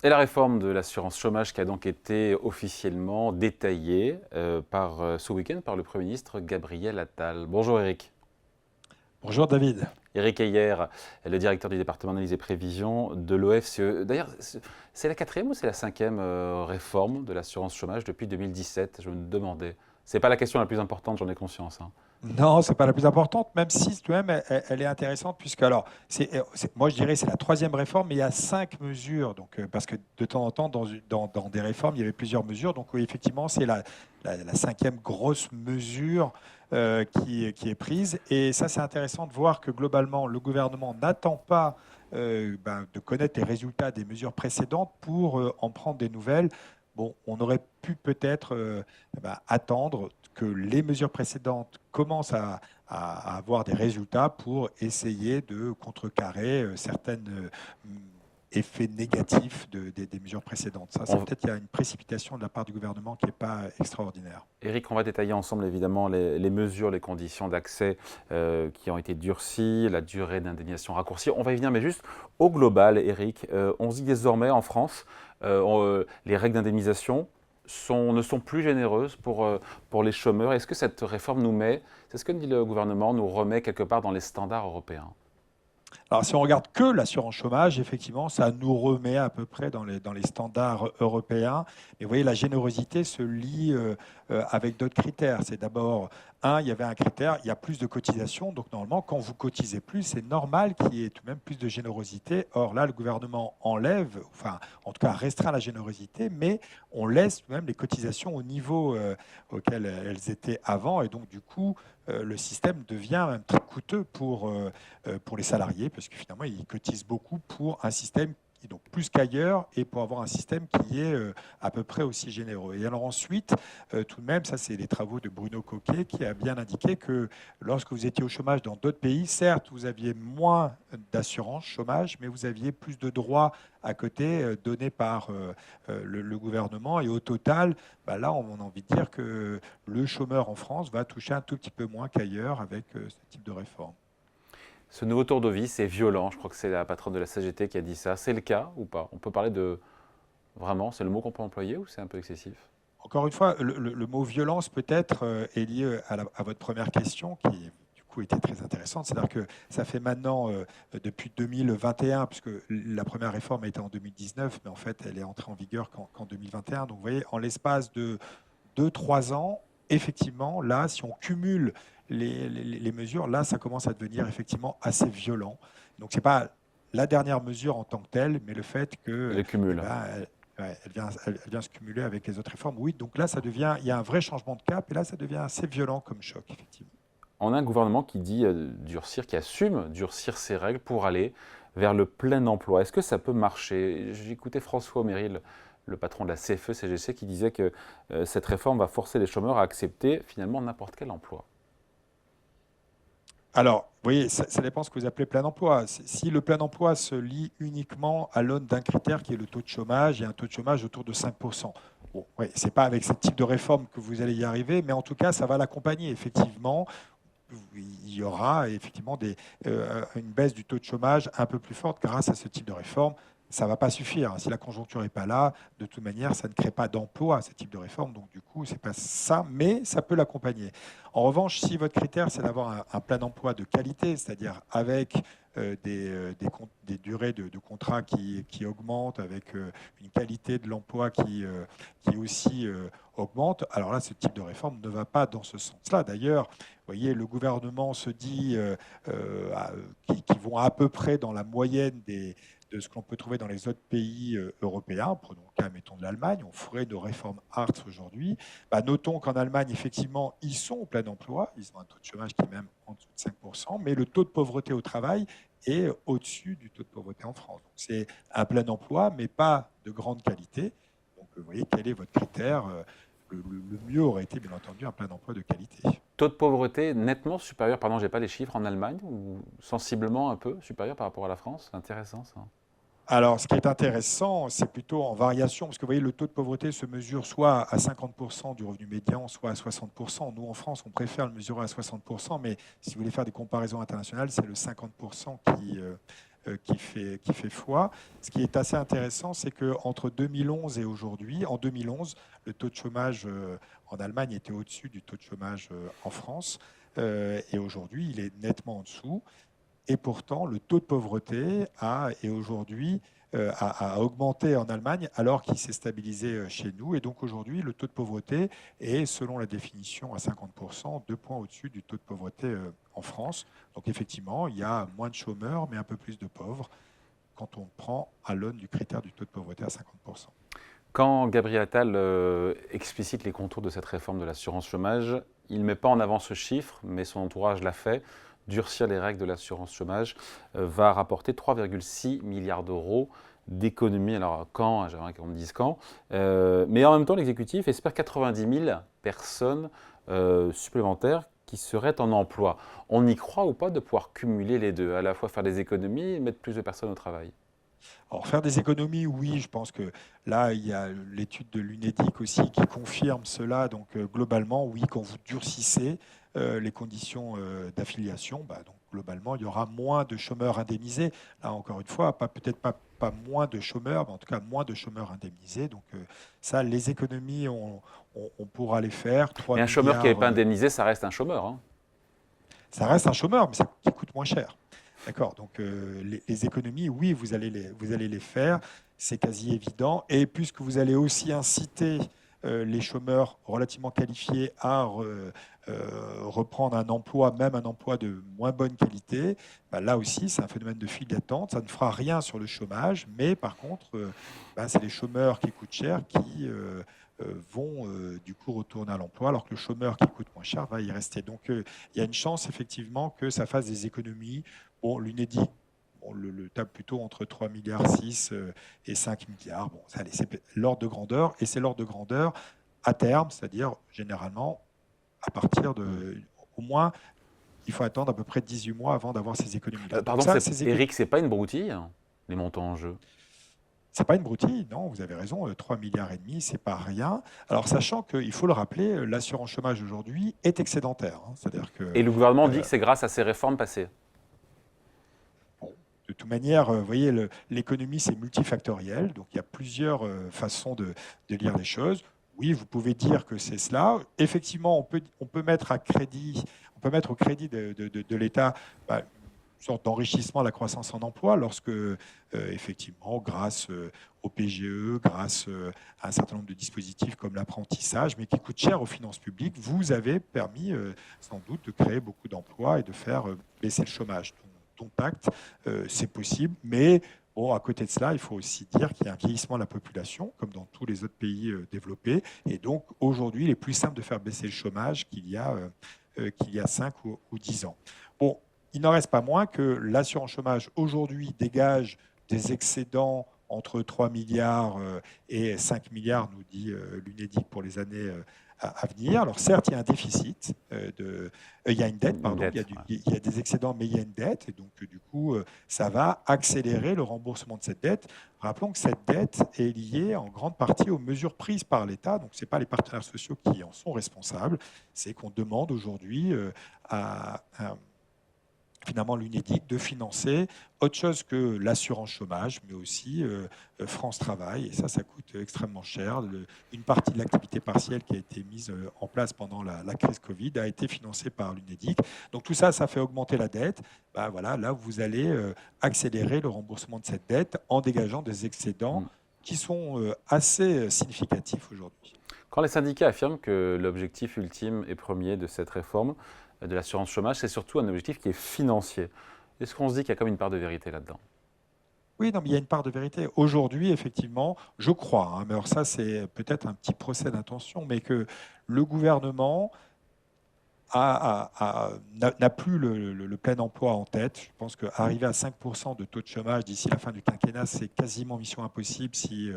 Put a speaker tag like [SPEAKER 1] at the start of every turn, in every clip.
[SPEAKER 1] Et la réforme de l'assurance chômage qui a donc été officiellement détaillée ce week-end par le Premier ministre Gabriel Attal. Bonjour Eric.
[SPEAKER 2] Bonjour David.
[SPEAKER 1] Eric Heyer, le directeur du département d'analyse et prévision de l'OFCE. D'ailleurs, c'est la quatrième ou c'est la cinquième réforme de l'assurance chômage depuis 2017? Je me demandais. C'est pas la question la plus importante, j'en ai conscience, hein.
[SPEAKER 2] Non, c'est pas la plus importante, même si tout de même elle est intéressante, puisque alors, moi je dirais c'est la troisième réforme, mais il y a 5 mesures, donc, parce que de temps en temps, dans des réformes, il y avait plusieurs mesures, donc oui, effectivement, c'est la cinquième grosse mesure qui est prise. Et ça, c'est intéressant de voir que globalement, le gouvernement n'attend pas de connaître les résultats des mesures précédentes pour en prendre des nouvelles. Bon, on aurait pu peut-être attendre que les mesures précédentes commencent à avoir des résultats pour essayer de contrecarrer certains effets négatifs des mesures précédentes. Ça, c'est
[SPEAKER 1] On-
[SPEAKER 2] peut-être qu'il y a une précipitation de la part du gouvernement qui n'est pas extraordinaire.
[SPEAKER 1] Eric, on va détailler ensemble évidemment les mesures, les conditions d'accès qui ont été durcies, la durée d'indemnisation raccourcie. On va y venir, mais juste au global, Eric, on se dit désormais en France, les règles d'indemnisation ne sont plus généreuses pour les chômeurs. Est-ce que cette réforme c'est ce que dit le gouvernement, nous remet quelque part dans les standards européens?
[SPEAKER 2] Alors, si on regarde que l'assurance chômage, effectivement, ça nous remet à peu près dans les standards européens. Mais vous voyez, la générosité se lie avec d'autres critères. C'est d'abord, il y avait un critère, il y a plus de cotisations. Donc, normalement, quand vous cotisez plus, c'est normal qu'il y ait tout de même plus de générosité. Or, là, le gouvernement enlève, enfin, en tout cas, restreint la générosité, mais on laisse tout de même les cotisations au niveau auquel elles étaient avant. Et donc, du coup, le système devient même très coûteux pour les salariés, parce que finalement, ils cotisent beaucoup pour un système qui est donc plus qu'ailleurs et pour avoir un système qui est à peu près aussi généreux. Et alors ensuite, tout de même, ça c'est les travaux de Bruno Coquet qui a bien indiqué que lorsque vous étiez au chômage dans d'autres pays, certes, vous aviez moins d'assurance chômage, mais vous aviez plus de droits à côté donnés par le gouvernement. Et au total, là, on a envie de dire que le chômeur en France va toucher un tout petit peu moins qu'ailleurs avec ce type de réforme.
[SPEAKER 1] Ce nouveau tour de vis, c'est violent. Je crois que c'est la patronne de la CGT qui a dit ça. C'est le cas ou pas? On peut parler de... Vraiment, c'est le mot qu'on peut employer ou c'est un peu excessif?
[SPEAKER 2] Encore une fois, le mot violence peut-être est lié à votre première question qui du coup était très intéressante. C'est-à-dire que ça fait maintenant depuis 2021, puisque la première réforme a été en 2019, mais en fait elle est entrée en vigueur qu'en 2021. Donc vous voyez, en l'espace de 2, 3 ans, effectivement, là, si on cumule les mesures, là, ça commence à devenir effectivement assez violent. Donc ce n'est pas la dernière mesure en tant que telle, mais le fait que
[SPEAKER 1] Le
[SPEAKER 2] eh
[SPEAKER 1] cumul.
[SPEAKER 2] ben, ouais, elle vient se cumuler avec les autres réformes. Oui, donc là, il y a un vrai changement de cap, et là, ça devient assez violent comme choc, effectivement.
[SPEAKER 1] On a un gouvernement qui dit durcir, qui assume durcir ses règles pour aller vers le plein emploi. Est-ce que ça peut marcher? J'écoutais François Oméril, le patron de la CFE-CGC, qui disait que cette réforme va forcer les chômeurs à accepter finalement n'importe quel emploi.
[SPEAKER 2] Alors, vous voyez, ça dépend ce que vous appelez plein emploi. Si le plein emploi se lie uniquement à l'aune d'un critère qui est le taux de chômage, et un taux de chômage autour de 5%. Bon, ouais, ce n'est pas avec ce type de réforme que vous allez y arriver, mais en tout cas, ça va l'accompagner. Effectivement, il y aura effectivement une baisse du taux de chômage un peu plus forte grâce à ce type de réforme. Ça ne va pas suffire. Si la conjoncture n'est pas là, de toute manière, ça ne crée pas d'emploi, ce type de réforme. Donc, du coup, ce n'est pas ça, mais ça peut l'accompagner. En revanche, si votre critère, c'est d'avoir un plein emploi de qualité, c'est-à-dire avec des durées de contrat qui augmentent, avec une qualité de l'emploi qui aussi augmente, alors là, ce type de réforme ne va pas dans ce sens-là. D'ailleurs, vous voyez, le gouvernement se dit qu'ils vont à peu près dans la moyenne de ce qu'on peut trouver dans les autres pays européens. Prenons le cas, mettons, de l'Allemagne. On ferait nos réformes Hartz aujourd'hui. Notons qu'en Allemagne, effectivement, ils sont au plein emploi. Ils ont un taux de chômage qui est même en dessous de 5%, mais le taux de pauvreté au travail est au-dessus du taux de pauvreté en France. Donc, c'est un plein emploi, mais pas de grande qualité. Donc, vous voyez, quel est votre critère le mieux aurait été, bien entendu, un plein emploi de qualité.
[SPEAKER 1] Taux de pauvreté nettement supérieur, pardon, j'ai pas les chiffres en Allemagne, ou sensiblement un peu supérieur par rapport à la France? C'est intéressant ça.
[SPEAKER 2] Alors, ce qui est intéressant, c'est plutôt en variation, parce que vous voyez, le taux de pauvreté se mesure soit à 50% du revenu médian, soit à 60%. Nous, en France, on préfère le mesurer à 60%, mais si vous voulez faire des comparaisons internationales, c'est le 50% qui fait foi. Ce qui est assez intéressant, c'est qu'entre 2011 et aujourd'hui, en 2011, le taux de chômage en Allemagne était au-dessus du taux de chômage en France. Et aujourd'hui, il est nettement en dessous. Et pourtant, le taux de pauvreté est aujourd'hui a augmenté en Allemagne alors qu'il s'est stabilisé chez nous. Et donc aujourd'hui, le taux de pauvreté est, selon la définition, à 50%, 2 points au-dessus du taux de pauvreté en France. Donc effectivement, il y a moins de chômeurs, mais un peu plus de pauvres quand on prend à l'aune du critère du taux de pauvreté à 50%.
[SPEAKER 1] Quand Gabriel Attal explicite les contours de cette réforme de l'assurance chômage, il ne met pas en avant ce chiffre, mais son entourage l'a fait. Durcir les règles de l'assurance chômage va rapporter 3,6 milliards d'euros d'économies. Alors quand, j'aimerais qu'on me dise quand. Mais en même temps, l'exécutif espère 90 000 personnes supplémentaires qui seraient en emploi. On y croit ou pas de pouvoir cumuler les deux, à la fois faire des économies et mettre plus de personnes au travail?
[SPEAKER 2] Alors, faire des économies, oui, je pense que là, il y a l'étude de l'UNEDIC aussi qui confirme cela. Donc, globalement, oui, quand vous durcissez les conditions d'affiliation, donc, globalement, il y aura moins de chômeurs indemnisés. Là, encore une fois, peut-être pas moins de chômeurs, mais en tout cas moins de chômeurs indemnisés. Donc, ça, les économies, on pourra les faire. 3
[SPEAKER 1] Et un chômeur qui n'est
[SPEAKER 2] milliards,
[SPEAKER 1] pas indemnisé, ça reste un chômeur, hein.
[SPEAKER 2] ça reste un chômeur, mais ça coûte moins cher. D'accord, donc les économies, oui, vous allez les faire, c'est quasi évident. Et puisque vous allez aussi inciter les chômeurs relativement qualifiés à reprendre un emploi, même un emploi de moins bonne qualité, là aussi, c'est un phénomène de file d'attente. Ça ne fera rien sur le chômage, mais par contre, c'est les chômeurs qui coûtent cher qui vont du coup retourner à l'emploi, alors que le chômeur qui coûte moins cher va y rester. Donc, il y a une chance effectivement que ça fasse des économies. Bon, l'UNEDIC, le tape plutôt entre 3,6 milliards et 5 milliards. Bon, allez, c'est l'ordre de grandeur, et c'est l'ordre de grandeur à terme, c'est-à-dire généralement à partir de, au moins, il faut attendre à peu près 18 mois avant d'avoir ces économies-là.
[SPEAKER 1] Pardon, Eric, c'est pas une broutille, hein, les montants en jeu?
[SPEAKER 2] C'est pas une broutille, non, vous avez raison, 3,5 milliards, c'est pas rien. Alors, sachant qu'il faut le rappeler, l'assurance chômage aujourd'hui est excédentaire. C'est-à-dire que,
[SPEAKER 1] Et le gouvernement dit que c'est grâce à ces réformes passées.
[SPEAKER 2] de toute manière, vous voyez, l'économie, c'est multifactoriel, donc il y a plusieurs façons de lire les choses. Oui, vous pouvez dire que c'est cela. Effectivement, on peut mettre au crédit de l'État une sorte d'enrichissement de la croissance en emploi lorsque, effectivement, grâce au PGE, grâce à un certain nombre de dispositifs comme l'apprentissage, mais qui coûtent cher aux finances publiques, vous avez permis sans doute de créer beaucoup d'emplois et de faire baisser le chômage. Donc, acte, c'est possible, mais bon, à côté de cela, il faut aussi dire qu'il y a un vieillissement de la population, comme dans tous les autres pays développés, et donc aujourd'hui, il est plus simple de faire baisser le chômage qu'il y a 5 ou 10 ans. Bon, il n'en reste pas moins que l'assurance chômage aujourd'hui dégage des excédents entre 3 milliards et 5 milliards, nous dit l'UNEDIC pour les années à venir. Alors certes, il y a un déficit, il y a une dette, pardon, il y a des excédents, mais il y a une dette, et donc du coup, ça va accélérer le remboursement de cette dette. Rappelons que cette dette est liée en grande partie aux mesures prises par l'État, donc ce n'est pas les partenaires sociaux qui en sont responsables, c'est qu'on demande aujourd'hui finalement l'UNEDIC de financer autre chose que l'assurance chômage, mais aussi France Travail. Et ça coûte extrêmement cher. Une partie de l'activité partielle qui a été mise en place pendant la crise Covid a été financée par l'UNEDIC. Donc tout ça, ça fait augmenter la dette. Voilà, là, vous allez accélérer le remboursement de cette dette en dégageant des excédents qui sont assez significatifs aujourd'hui.
[SPEAKER 1] Quand les syndicats affirment que l'objectif ultime et premier de cette réforme de l'assurance chômage, c'est surtout un objectif qui est financier. Est-ce qu'on se dit qu'il y a comme une part de vérité là-dedans?
[SPEAKER 2] Oui, non, mais il y a une part de vérité. Aujourd'hui, effectivement, je crois, mais alors ça, c'est peut-être un petit procès d'intention, mais que le gouvernement n'a plus le plein emploi en tête. Je pense qu'arriver à 5% de taux de chômage d'ici la fin du quinquennat, c'est quasiment mission impossible si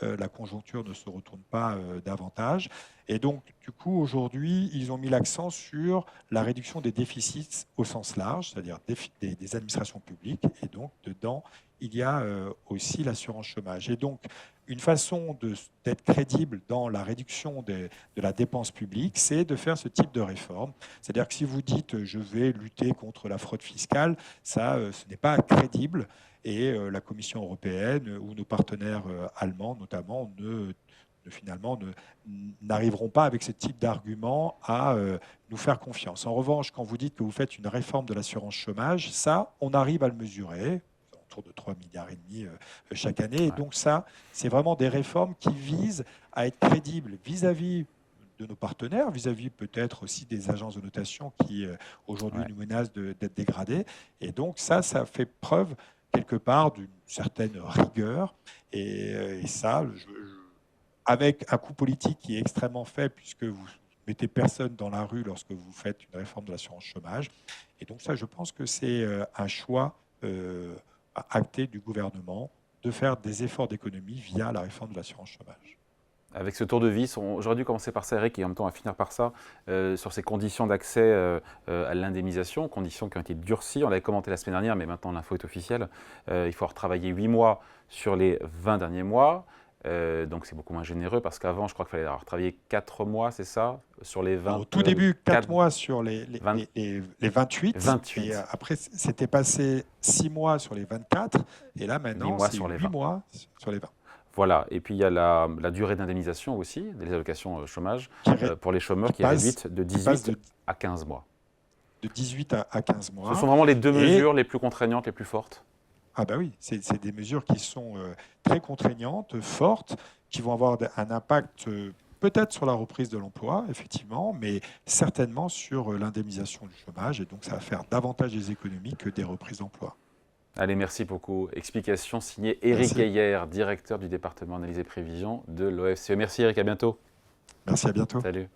[SPEAKER 2] la conjoncture ne se retourne pas davantage. Et donc, du coup, aujourd'hui, ils ont mis l'accent sur la réduction des déficits au sens large, c'est-à-dire des administrations publiques. Et donc, dedans, il y a aussi l'assurance chômage. Et donc, une façon d'être crédible dans la réduction de la dépense publique, c'est de faire ce type de réforme. C'est-à-dire que si vous dites je vais lutter contre la fraude fiscale, ça, ce n'est pas crédible. Et la Commission européenne ou nos partenaires allemands, notamment, finalement, n'arriveront pas avec ce type d'argument à nous faire confiance. En revanche, quand vous dites que vous faites une réforme de l'assurance chômage, ça, on arrive à le mesurer autour de 3,5 milliards chaque année. Et donc ça, c'est vraiment des réformes qui visent à être crédibles vis-à-vis de nos partenaires, vis-à-vis peut-être aussi des agences de notation qui aujourd'hui nous menacent d'être dégradées. Et donc ça fait preuve quelque part d'une certaine rigueur. Et ça, avec un coût politique qui est extrêmement faible, puisque vous mettez personne dans la rue lorsque vous faites une réforme de l'assurance chômage. Et donc ça, je pense que c'est un choix acté du gouvernement de faire des efforts d'économie via la réforme de l'assurance chômage.
[SPEAKER 1] Avec ce tour de vis, j'aurais dû commencer par ça, Eric, et en même temps à finir par ça, sur ces conditions d'accès à l'indemnisation, conditions qui ont été durcies. On l'avait commenté la semaine dernière, mais maintenant l'info est officielle. Il faut retravailler 8 mois sur les 20 derniers mois. Donc c'est beaucoup moins généreux parce qu'avant, je crois qu'il fallait avoir travaillé 4 mois, c'est ça, sur les 20.
[SPEAKER 2] Au tout début, 4 mois sur les 28.
[SPEAKER 1] 28.
[SPEAKER 2] Et après, c'était passé 6 mois sur les 24. Et là, maintenant, c'est 8 mois sur les 20.
[SPEAKER 1] Voilà, et puis il y a la durée d'indemnisation aussi, des allocations chômage, pour les chômeurs qui est réduite de 18 à 15 mois.
[SPEAKER 2] De 18 à 15 mois.
[SPEAKER 1] Ce sont vraiment les deux mesures les plus contraignantes, les plus fortes.
[SPEAKER 2] Ah ben oui, c'est des mesures qui sont très contraignantes, fortes, qui vont avoir un impact peut-être sur la reprise de l'emploi, effectivement, mais certainement sur l'indemnisation du chômage. Et donc ça va faire davantage des économies que des reprises d'emploi.
[SPEAKER 1] Allez, merci beaucoup. Explication signée Eric Gaillard, directeur du département analyse et prévision de l'OFCE. Merci Eric, à bientôt.
[SPEAKER 2] Merci, à bientôt.
[SPEAKER 1] Salut.